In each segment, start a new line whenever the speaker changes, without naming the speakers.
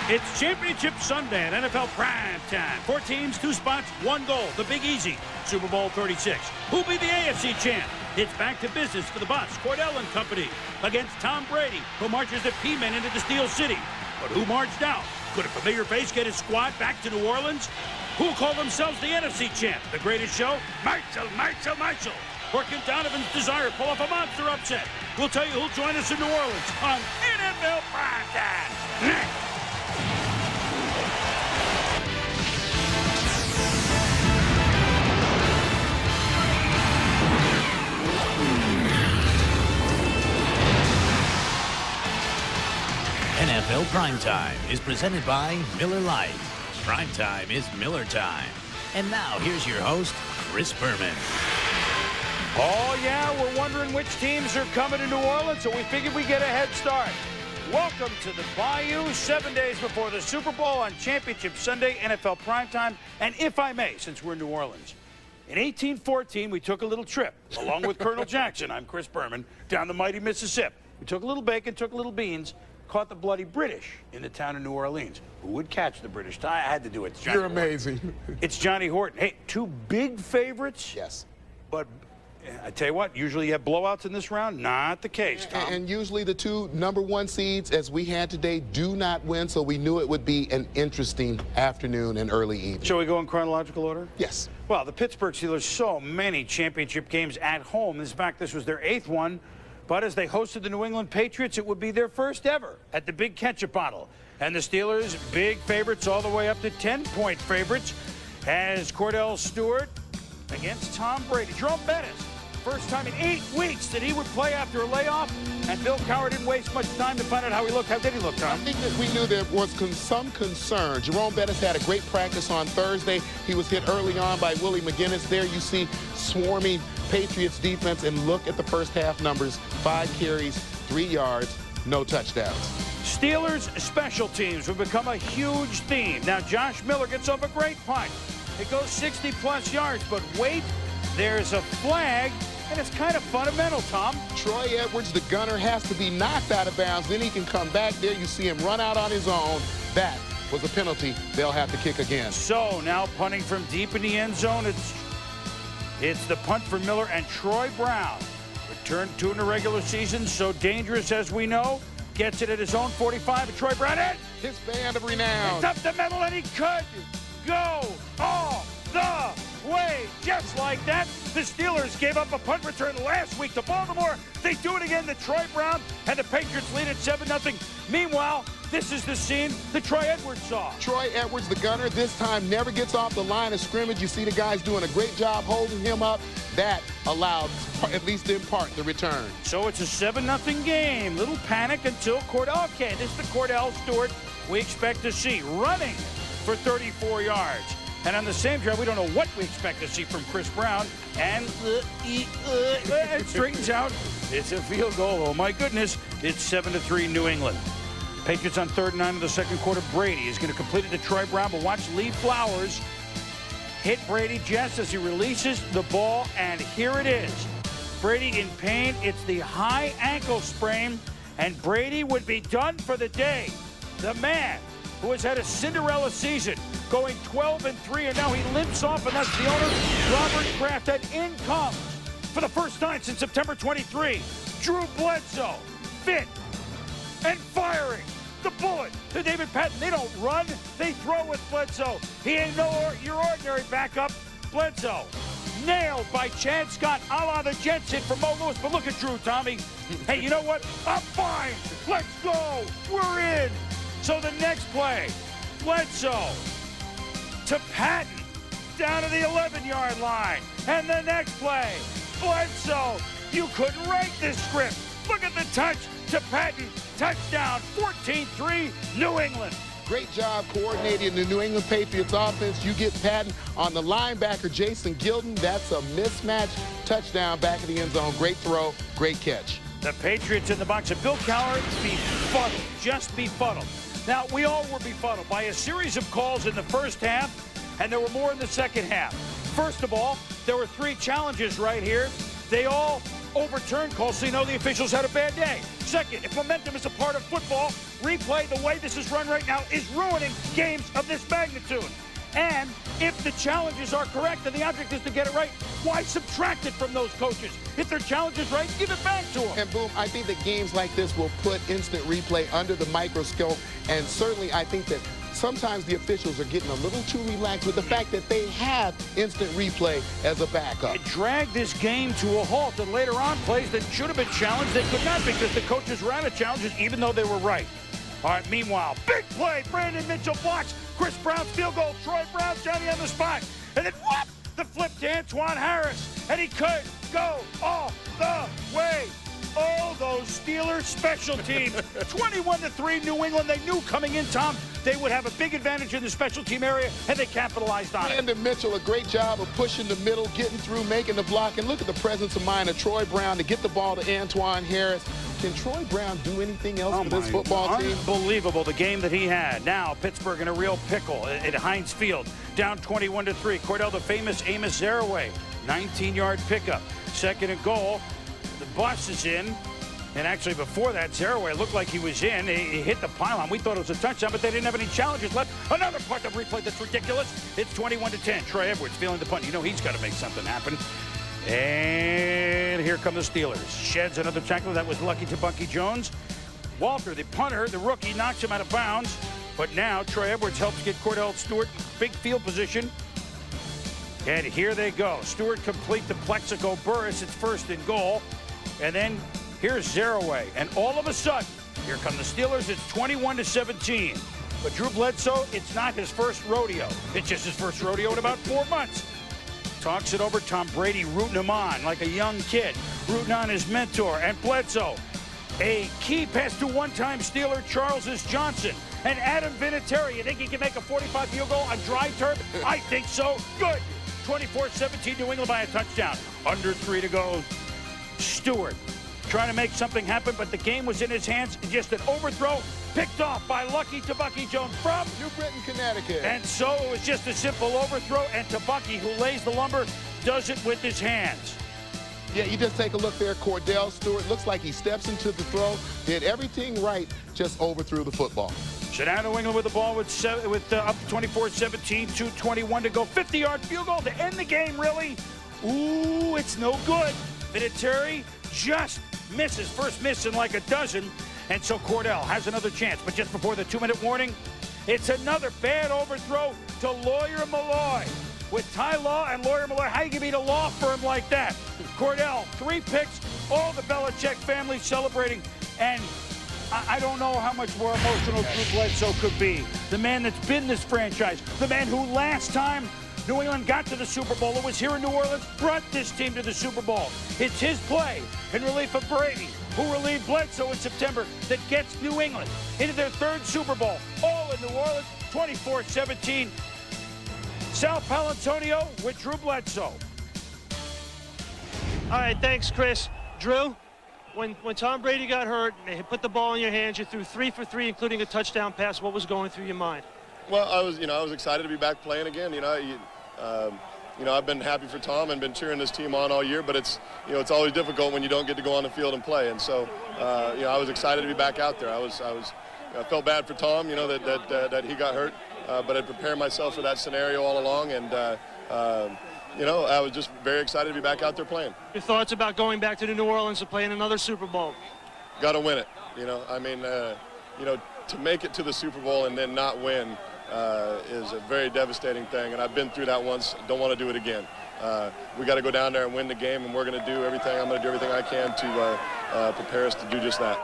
It's Championship Sunday at NFL Primetime. 4 teams, 2 spots, 1 goal. The Big Easy. Super Bowl 36. Who'll be the AFC champ? It's back to business for the boss, Cordell and company, against Tom Brady, who marches the P-Men into the Steel City. But who marched out? Could a familiar face get his squad back to New Orleans? Who'll call themselves the NFC champ? The greatest show? Marshall. Or can Donovan's desire pull off a monster upset? We'll tell you who'll join us in New Orleans on NFL Primetime. Next.
NFL Primetime is presented by Miller Lite. Primetime is Miller time. And now here's your host, Chris Berman.
Oh, yeah, we're wondering which teams are coming to New Orleans, so we figured we'd get a head start. Welcome to the Bayou, 7 days before the Super Bowl on Championship Sunday, NFL Primetime. And if I may, since we're in New Orleans, in 1814, we took a little trip, along with Colonel Jackson, I'm Chris Berman, down the mighty Mississippi. We took a little bacon, took a little beans, caught the bloody British in the town of New Orleans. Who would catch the British? I had to do it.
You're amazing.
It's Johnny Horton. Hey, 2 big favorites.
Yes.
But I tell you what, usually you have blowouts in this round. Not the case, Tom.
And usually the 2 #1 seeds, as we had today, do not win, so we knew it would be an interesting afternoon and early evening.
Shall we go in chronological order?
Yes.
Well, the Pittsburgh Steelers, so many championship games at home. In fact, this was their 8th one. But as they hosted the New England Patriots, it would be their first ever at the Big Ketchup Bottle. And the Steelers, big favorites all the way up to 10-point favorites as Cordell Stewart against Tom Brady. Jerome Bettis, first time in 8 weeks that he would play after a layoff. And Bill Cowher didn't waste much time to find out how he looked. How did he look, Tom?
I think that we knew there was some concern. Jerome Bettis had a great practice on Thursday. He was hit early on by Willie McGinnis. There you see swarming Patriots defense, and look at the first half numbers. 5 carries, 3 yards, no touchdowns.
Steelers special teams will become a huge theme. Now, Josh Miller gets off a great punt. It goes 60-plus yards, but wait, there's a flag, and it's kind of fundamental, Tom.
Troy Edwards, the gunner, has to be knocked out of bounds. Then he can come back. There you see him run out on his own. That was a penalty. They'll have to kick again.
So now punting from deep in the end zone, it's the punt for Miller and Troy Brown. Returned 2 in the regular season, so dangerous as we know. Gets it at his own 45, and Troy Brown in.
His band of renown.
It's up the middle, and he could go all the way. Just like that, the Steelers gave up a punt return last week to Baltimore. They do it again to Troy Brown, and the Patriots lead at 7-0. Meanwhile, this is the scene that Troy Edwards saw.
Troy Edwards, the gunner, this time never gets off the line of scrimmage. You see the guys doing a great job holding him up. That allowed, at least in part, the return.
So it's a 7-0 game. Little panic until Cordell. Okay, this is the Cordell Stewart we expect to see running for 34 yards. And on the same drive, we don't know what we expect to see from Chris Brown. And it straightens out. It's a field goal. Oh, my goodness. It's 7-3 New England. Patriots on 3rd and 9 of the second quarter. Brady is going to complete it to Troy Brown, but watch Lee Flowers hit Brady just as he releases the ball, and here it is. Brady in pain. It's the high ankle sprain, and Brady would be done for the day. The man who has had a Cinderella season, going 12-3, and now he limps off, and that's the owner, Robert Kraft. And in comes, for the first time since September 23, Drew Bledsoe, fit and firing the bullet to David Patton. They don't run, they throw with Bledsoe. He ain't your ordinary backup. Bledsoe nailed by Chad Scott, a la the Jets hit from Mo Lewis. But look at Drew, Tommy. Hey, you know what? I'm fine. Let's go. We're in. So the next play, Bledsoe to Patton down to the 11-yard line. And the next play, Bledsoe. You couldn't write this script. Look at the touch to Patton. Touchdown, 14-3, New England.
Great job coordinating the New England Patriots offense. You get Patton on the linebacker, Jason Gilden. That's a mismatch touchdown back in the end zone. Great throw, great catch.
The Patriots in the box. And Bill Cowher befuddled, just befuddled. Now, we all were befuddled by a series of calls in the first half, and there were more in the second half. First of all, there were 3 challenges right here. They all overturn calls so you know the officials had a bad day. Second, if momentum is a part of football, replay the way this is run right now is ruining games of this magnitude. And if the challenges are correct and the object is to get it right, why subtract it from those coaches? If their challenge is right, give it back to them.
And boom, I think that games like this will put instant replay under the microscope. And certainly I think that sometimes the officials are getting a little too relaxed with the fact that they have instant replay as a backup.
It dragged this game to a halt, and later on, plays that should have been challenged, they could not because the coaches ran the challenges even though they were right. All right, meanwhile, big play, Brandon Mitchell blocks, Chris Brown's field goal, Troy Brown, Johnny on the spot, and then whoop, the flip to Antoine Harris, and he could go all the way. Oh, those Steelers special teams. 21-3 New England. They knew coming in, Tom, they would have a big advantage in the special team area, and they capitalized on it.
Brandon Mitchell, a great job of pushing the middle, getting through, making the block, and look at the presence of mind of Troy Brown to get the ball to Antoine Harris. Can Troy Brown do anything else for this football team?
Unbelievable, the game that he had. Now, Pittsburgh in a real pickle at Heinz Field, down 21-3. Cordell, the famous Amos Zaraway, 19-yard pickup. Second and goal. The bus is in, and actually before that, Zaraway looked like he was in. He hit the pylon. We thought it was a touchdown, but they didn't have any challenges left. Another part of replay that's ridiculous. It's 21-10. Troy Edwards feeling the punt. You know he's got to make something happen. And here come the Steelers. Sheds another tackle. That was lucky to Bunky Jones. Walter, the punter, the rookie, knocks him out of bounds. But now Troy Edwards helps get Cordell Stewart big field position. And here they go. Stewart complete the Plexico Burris. It's first and goal. And then here's Zaraway. And all of a sudden, here come the Steelers. It's 21-17. But Drew Bledsoe, it's not his first rodeo. It's just his first rodeo in about 4 months. Talks it over. Tom Brady rooting him on like a young kid, rooting on his mentor. And Bledsoe, a key pass to one-time Steeler Charles Johnson. And Adam Vinatieri, you think he can make a 45 field goal on dry turf? I think so. Good. 24-17 New England by a touchdown. Under 3 to go. Stewart trying to make something happen, but the game was in his hands. Just an overthrow picked off by Lucky Bucky Jones from
New Britain, Connecticut.
And so it was just a simple overthrow, and Bucky, who lays the lumber, does it with his hands.
Yeah, you just take a look there. Cordell Stewart looks like he steps into the throw, did everything right, just overthrew the football.
So now New England with the ball with up 24-17, 2:21 to go. 50-yard field goal to end the game, really. Ooh, it's no good. Vinatieri just misses. First miss in like a dozen. And so Cordell has another chance. But just before the 2-minute warning, it's another bad overthrow to Lawyer Malloy. With Ty Law and Lawyer Malloy, how you can beat a law firm like that? Cordell, 3 picks, all the Belichick family celebrating. And I don't know how much more emotional Drew Bledsoe could be. The man that's been this franchise. The man who last time New England got to the Super Bowl, it was here in New Orleans, brought this team to the Super Bowl. It's his play in relief of Brady, who relieved Bledsoe in September, that gets New England into their 3rd Super Bowl, all in New Orleans, 24-17. Sal Palantonio with Drew Bledsoe.
All right, thanks, Chris. Drew, when Tom Brady got hurt, they put the ball in your hands, you threw 3 for 3, including a touchdown pass. What was going through your mind?
Well, I was excited to be back playing again. I've been happy for Tom and been cheering this team on all year, but it's always difficult when you don't get to go on the field and play. And so, I was excited to be back out there. I felt bad for Tom, that he got hurt, but I'd prepared myself for that scenario all along, and I was just very excited to be back out there playing.
Your thoughts about going back to New Orleans and playing another Super Bowl?
Got to win it. To make it to the Super Bowl and then not win is a very devastating thing, and I've been through that once. Don't want to do it again. We got to go down there and win the game, and we're going to do everything. I'm going to do everything I can to prepare us to do just that.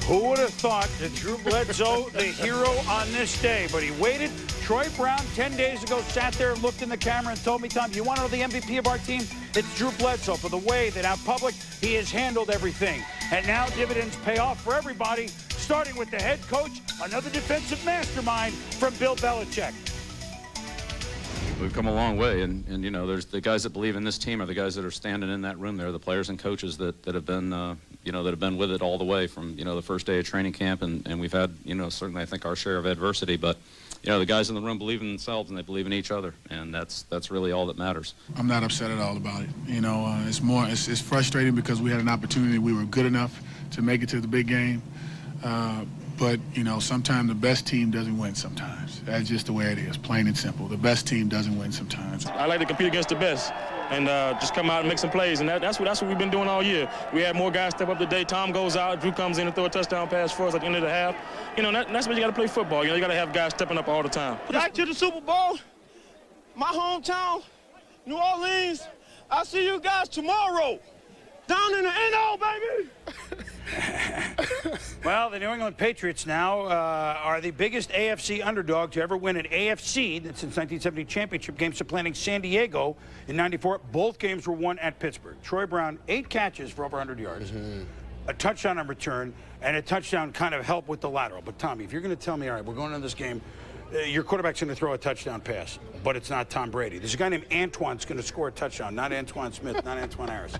Who would have thought that Drew Bledsoe, the hero on this day? But he waited. Troy Brown 10 days ago sat there, looked in the camera, and told me, Tom, you want to know the MVP of our team? It's Drew Bledsoe, for the way that out public he has handled everything. And now dividends pay off for everybody, starting with the head coach, another defensive mastermind from Bill Belichick.
We've come a long way, and there's the guys that believe in this team are the guys that are standing in that room there, the players and coaches that have been that have been with it all the way from the first day of training camp, and we've had certainly I think our share of adversity, but you know, the guys in the room believe in themselves and they believe in each other, and that's really all that matters.
I'm not upset at all about it. You know, it's frustrating because we had an opportunity. We were good enough to make it to the big game. But, you know, sometimes the best team doesn't win sometimes. That's just the way it is, plain and simple. The best team doesn't win sometimes.
I like to compete against the best and just come out and make some plays, and that's what we've been doing all year. We had more guys step up today. Tom goes out, Drew comes in and throw a touchdown pass for us at the end of the half. You know, that's what you got to play football. You know, you got to have guys stepping up all the time.
Back to the Super Bowl, my hometown, New Orleans. I'll see you guys tomorrow. Down in the NO, baby!
Well, the New England Patriots now are the biggest AFC underdog to ever win an AFC since 1970 championship game, supplanting San Diego in '94. Both games were won at Pittsburgh. Troy Brown, 8 catches for over 100 yards, a touchdown on return, and a touchdown kind of helped with the lateral. But, Tommy, if you're going to tell me, all right, we're going into this game, your quarterback's going to throw a touchdown pass, but it's not Tom Brady. There's a guy named Antoine's going to score a touchdown, not Antoine Smith, not Antoine Harris.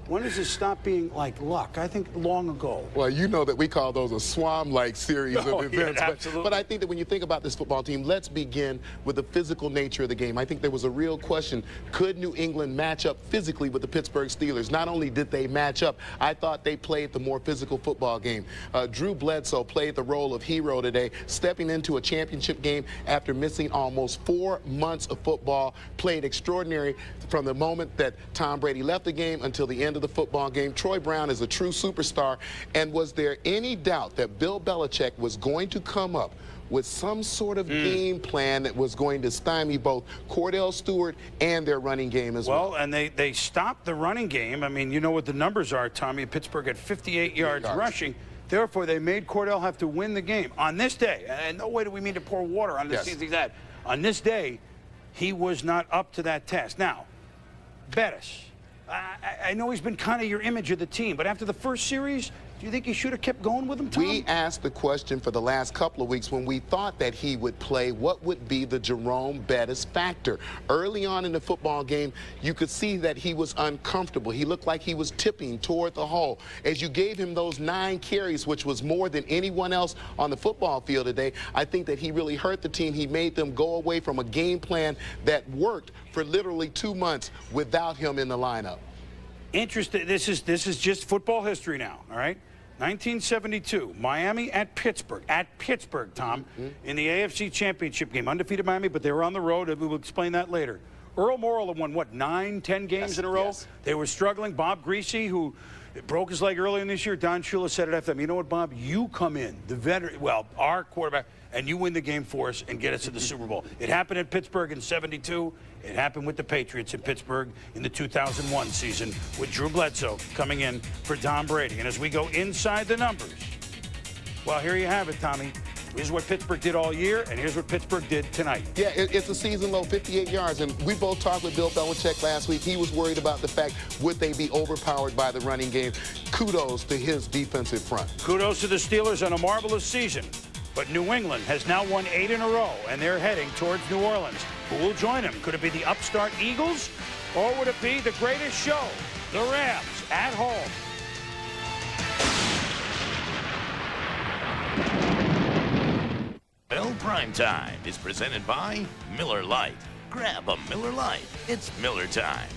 When does this stop being like luck? I think long ago.
Well, you know that we call those a swarm-like series of events.
Yeah, absolutely.
But I think that when you think about this football team, let's begin with the physical nature of the game. I think there was a real question, could New England match up physically with the Pittsburgh Steelers? Not only did they match up, I thought they played the more physical football game. Drew Bledsoe played the role of hero today, stepping into a championship game after missing almost 4 months of football, played extraordinary from the moment that Tom Brady left the game until the end of the football game. Troy Brown is a true superstar. And was there any doubt that Bill Belichick was going to come up with some sort of game plan that was going to stymie both Cordell Stewart and their running game as well?
Well, and they stopped the running game. I mean, you know what the numbers are, Tommy. Pittsburgh had 58 yards rushing. Therefore, they made Cordell have to win the game. On this day, and no way do we mean to pour water on this thing that. On this day, he was not up to that task. Now, Bettis. I know he's been kind of your image of the team, but after the first series, do you think he should have kept going with him, Tom?
We asked the question for the last couple of weeks when we thought that he would play, what would be the Jerome Bettis factor? Early on in the football game, you could see that he was uncomfortable. He looked like he was tipping toward the hole. As you gave him those 9 carries, which was more than anyone else on the football field today, I think that he really hurt the team. He made them go away from a game plan that worked for literally 2 months without him in the lineup.
Interesting. This is just football history now, all right? 1972, Miami at Pittsburgh, Tom, in the AFC Championship game. Undefeated Miami, but they were on the road, and we will explain that later. Earl Morrall had won, what, 9, 10 games in a row?
Yes.
They were struggling. Bob Greasy, who broke his leg earlier in this year, Don Shula said it after them, you know what, Bob, you come in, the veteran, well, our quarterback, and you win the game for us and get us to the Super Bowl. It happened in Pittsburgh in '72. It happened with the Patriots in Pittsburgh in the 2001 season with Drew Bledsoe coming in for Tom Brady. And as we go inside the numbers, well, here you have it, Tommy. Here's what Pittsburgh did all year, and here's what Pittsburgh did tonight.
Yeah, it's a season low, 58 yards, and we both talked with Bill Belichick last week. He was worried about the fact, would they be overpowered by the running game? Kudos to his defensive front.
Kudos to the Steelers on a marvelous season. But New England has now won 8 in a row, and they're heading towards New Orleans. Who will join them? Could it be the upstart Eagles, or would it be the greatest show, the Rams, at home?
Well, Primetime is presented by Miller Lite. Grab a Miller Lite. It's Miller time.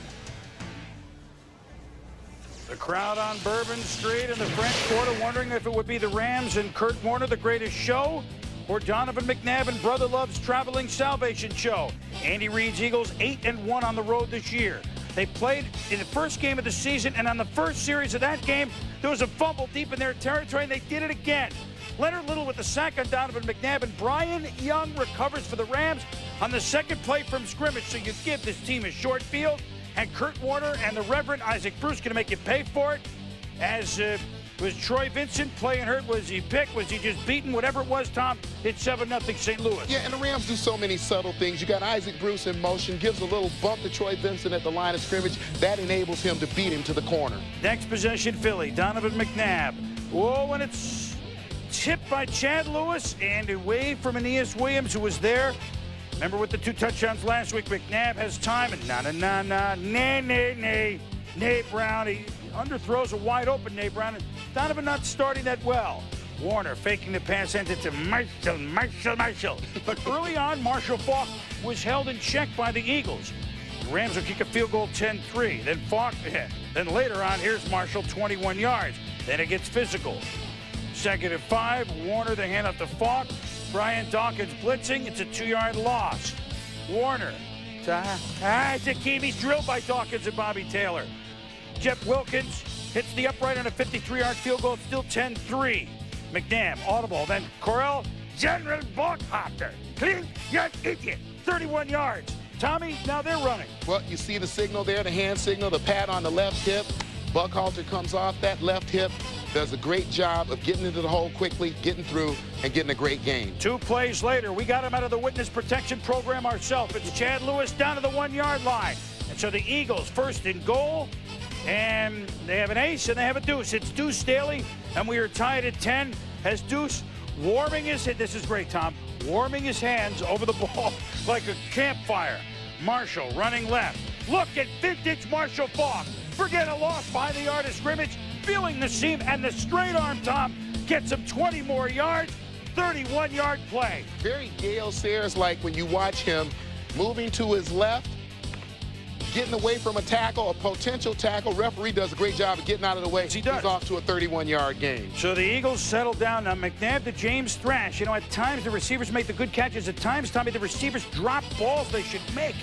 The crowd on Bourbon Street in the French Quarter wondering if it would be the Rams and Kurt Warner, the greatest show, or Donovan McNabb and Brother Love's traveling salvation show. Andy Reid's Eagles 8-1 on the road this year. They played in the first game of the season, and on the first series of that game, there was a fumble deep in their territory, and they did it again. Leonard Little with the sack on Donovan McNabb, and Brian Young recovers for the Rams on the second play from scrimmage. So you give this team a short field, and Kurt Warner and the Reverend Isaac Bruce going to make you pay for it. As was Troy Vincent playing hurt? Was he picked? Was he just beaten? Whatever it was, Tom, it's 7-0 St. Louis.
Yeah, and the Rams do so many subtle things. You got Isaac Bruce in motion, gives a little bump to Troy Vincent at the line of scrimmage. That enables him to beat him to the corner.
Next possession, Philly, Donovan McNabb. Whoa, and it's tipped by Chad Lewis and away from Aeneas Williams, who was there. Remember with the 2 touchdowns last week, McNabb has time, and Nate Brown. He underthrows a wide open Nate Brown. And Donovan not starting that well. Warner faking the pass, ends it to Marshall. But early on, Marshall Faulk was held in check by the Eagles. The Rams will kick a field goal 10-3. Then Faulk, then later on, here's Marshall, 21 yards. Then it gets physical. 2nd and 5, Warner, the handoff to Faulk. Brian Dawkins blitzing, it's a 2-yard loss. Warner, it's a Kiwi's drilled by Dawkins and Bobby Taylor. Jeff Wilkins hits the upright on a 53-yard field goal, it's still 10-3. McNabb, audible, then Corral, General Bockhopter. Clink, you idiot, 31 yards. Tommy, now they're running.
Well, you see the signal there, the hand signal, the pad on the left hip. Buckhalter comes off that left hip, does a great job of getting into the hole quickly, getting through, and getting a great game.
2 plays later, we got him out of the witness protection program ourselves. It's Chad Lewis down to the 1-yard line. And so the Eagles first and goal, and they have an ace and they have a deuce. It's Deuce Staley, and we are tied at 10 as Deuce warming his head. This is great, Tom. Warming his hands over the ball like a campfire. Marshall running left. Look at vintage Marshall Faulk. Forget a loss behind the arc of scrimmage. Feeling the seam and the straight arm, Tom, gets him 20 more yards. 31-yard play.
Very Gale Sayers like when you watch him moving to his left, getting away from a tackle, a potential tackle. Referee does a great job of getting out of the way.
He does.
He's off to a 31-yard gain.
So the Eagles settle down. Now McNabb to James Thrash. You know, at times the receivers make the good catches. At times, Tommy, the receivers drop balls they should make.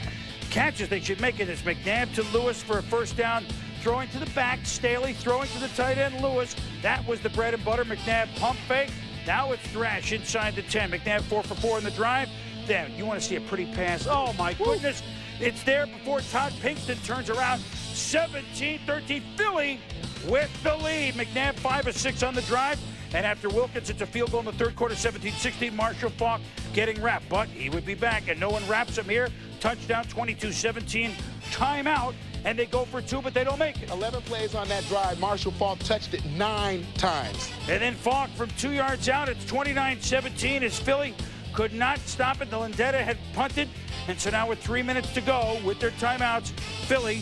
Catches they should make it. It's McNabb to Lewis for a first down. Throwing to the back, Staley throwing to the tight end, Lewis. That was the bread and butter. McNabb pump fake. Now it's Thrash inside the 10. McNabb 4 for 4 in the drive. Then you want to see a pretty pass. Oh, my goodness. It's there before Todd Pinkston turns around. 17-13, Philly with the lead. McNabb 5 of 6 on the drive. And after Wilkins, it's a field goal in the third quarter, 17-16. Marshall Faulk getting wrapped, but he would be back, and no one wraps him here. Touchdown, 22-17. Timeout, and they go for 2, but they don't make it. 11
plays on that drive. Marshall Faulk touched it 9 times.
And then Faulk from 2 yards out. It's 29-17 as Philly could not stop it. The Landetta had punted, and so now with 3 minutes to go with their timeouts, Philly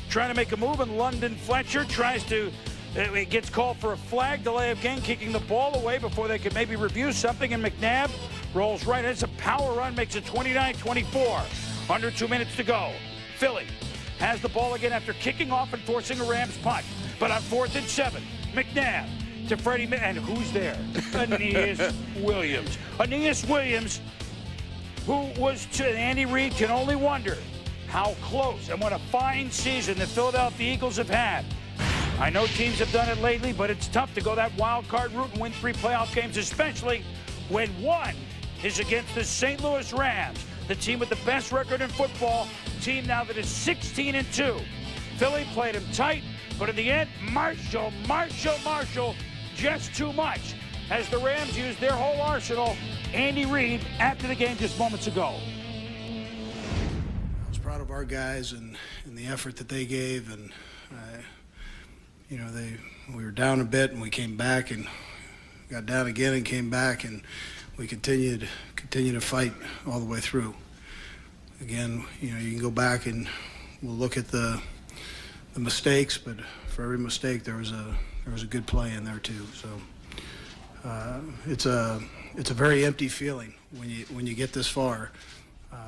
trying to make a move, and London Fletcher tries to, it gets called for a flag, delay of game, kicking the ball away before they could maybe review something, and McNabb rolls right. It's a power run, makes it 29-24. Under 2 minutes to go. Philly has the ball again after kicking off and forcing a Rams punt. But on 4th and 7, McNabb to Freddie, and who's there? Aeneas Williams. Aeneas Williams, who was to Andy Reid, can only wonder how close and what a fine season the Philadelphia Eagles have had. I know teams have done it lately, but it's tough to go that wild card route and win 3 playoff games, especially when one is against the St. Louis Rams, the team with the best record in football, team now that is 16-2. Philly played him tight, but in the end, Marshall, just too much as the Rams used their whole arsenal. Andy Reid after the game just moments ago.
I was proud of our guys and the effort that they gave, and you know, we were down a bit and we came back and got down again and came back, and we continue to fight all the way through. Again, you know, you can go back and we'll look at the mistakes, but for every mistake there was a good play in there too. So it's a very empty feeling when you get this far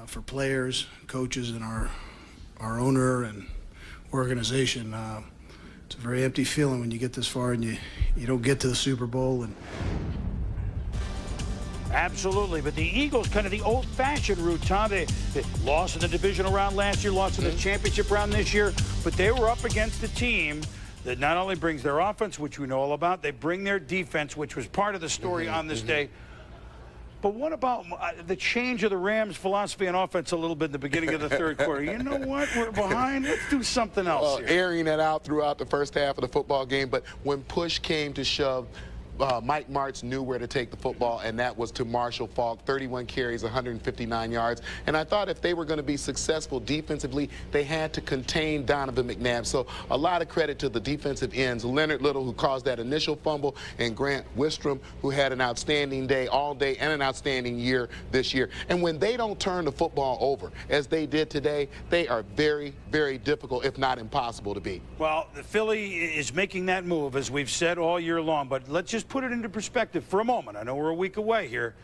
for players, coaches, and our owner and organization. It's a very empty feeling when you get this far and you don't get to the Super Bowl. And
absolutely, but the Eagles, kind of the old-fashioned route, Tom. They lost in the divisional round last year, lost in the championship round this year, but they were up against a team that not only brings their offense, which we know all about, they bring their defense, which was part of the story on this day. But what about the change of the Rams' philosophy on offense a little bit in the beginning of the third quarter? You know what? We're behind. Let's do something else here.
Airing that out throughout the first half of the football game, but when push came to shove, Mike Martz knew where to take the football, and that was to Marshall Faulk. 31 carries, 159 yards. And I thought if they were going to be successful defensively, they had to contain Donovan McNabb. So a lot of credit to the defensive ends. Leonard Little, who caused that initial fumble, and Grant Wistrom, who had an outstanding day all day and an outstanding year this year. And when they don't turn the football over, as they did today, they are very, very difficult, if not impossible, to beat.
Well, Philly is making that move, as we've said all year long. But let's just just put it into perspective for a moment. I know we're a week away here.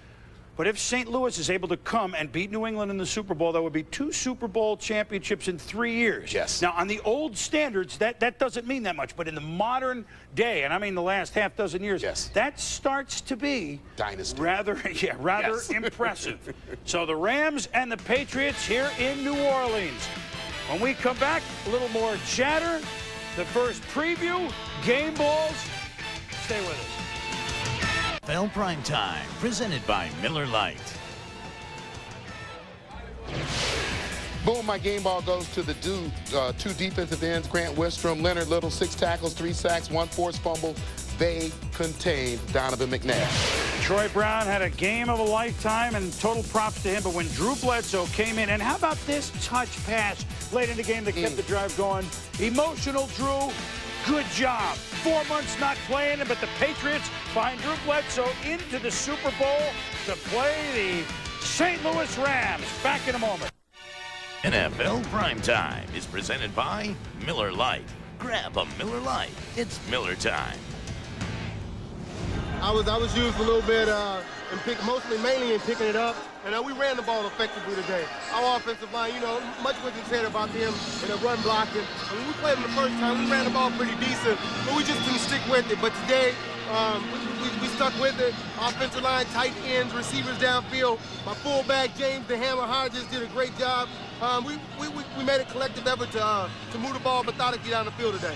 But if St. Louis is able to come and beat New England in the Super Bowl, that would be 2 Super Bowl championships in 3 years.
Yes.
Now, on the old standards, that doesn't mean that much. But in the modern day, and I mean the last half dozen years,
yes,
that starts to be
dynasty.
Rather yes. impressive. So the Rams and the Patriots here in New Orleans. When we come back, a little more chatter. The first preview, game balls. Stay with us.
NFL Primetime, presented by Miller Lite.
Boom, my game ball goes to the dude, 2 defensive ends, Grant Wistrom, Leonard Little, 6 tackles, 3 sacks, 1 forced fumble. They contained Donovan McNabb.
Troy Brown had a game of a lifetime, and total props to him. But when Drew Bledsoe came in, and how about this touch pass late in the game that kept the drive going? Emotional Drew. Good job. 4 months not playing, but the Patriots find Drew Bledsoe into the Super Bowl to play the St. Louis Rams. Back in a moment.
NFL Primetime is presented by Miller Lite. Grab a Miller Lite. It's Miller time.
I was used a little bit mainly in picking it up, and we ran the ball effectively today. Our offensive line, much wasn't said about them in the run blocking. And when we played them the first time, we ran the ball pretty decent, but we just didn't stick with it. But today, we stuck with it. Offensive line, tight ends, receivers downfield. My fullback, James the Hammer Hodges, did a great job. We made a collective effort to move the ball methodically down the field today.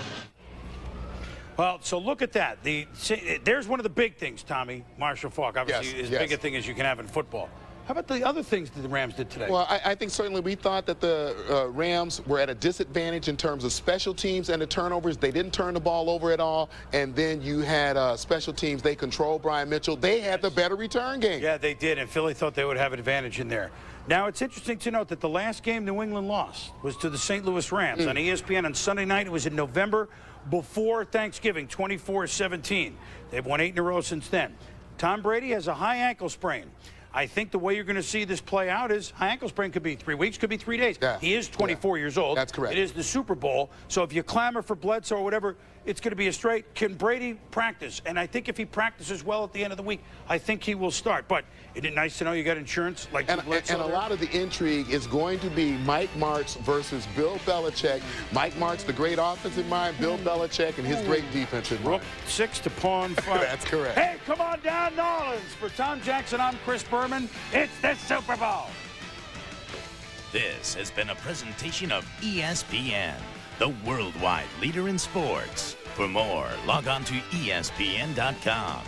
Well, so look at that. There's one of the big things, Tommy, Marshall Faulk. Obviously, as big a thing as you can have in football. How about the other things that the Rams did today?
Well, I think certainly we thought that the Rams were at a disadvantage in terms of special teams and the turnovers. They didn't turn the ball over at all. And then you had special teams. They controlled Brian Mitchell. They had the better return game.
Yeah, they did. And Philly thought they would have an advantage in there. Now, it's interesting to note that the last game New England lost was to the St. Louis Rams on ESPN on Sunday night. It was in November before Thanksgiving, 24-17. They've won 8 in a row since then. Tom Brady has a high ankle sprain. I think the way you're going to see this play out is high ankle sprain could be 3 weeks, could be 3 days.
Yeah.
He is 24 years old.
That's correct.
It is the Super Bowl. So if you clamor for Bledsoe or whatever, it's going to be a straight. Can Brady practice? And I think if he practices well at the end of the week, I think he will start. But isn't it nice to know you got insurance like Bledsoe?
And a lot of the intrigue is going to be Mike Martz versus Bill Belichick. Mike Martz, the great offensive mind, Bill Belichick, and his great defensive mind.
Rook 6 to pawn 5.
That's correct.
Hey, come on down, Nolans. For Tom Jackson, I'm Chris Berman. It's the Super Bowl.
This has been a presentation of ESPN, the worldwide leader in sports. For more, log on to ESPN.com.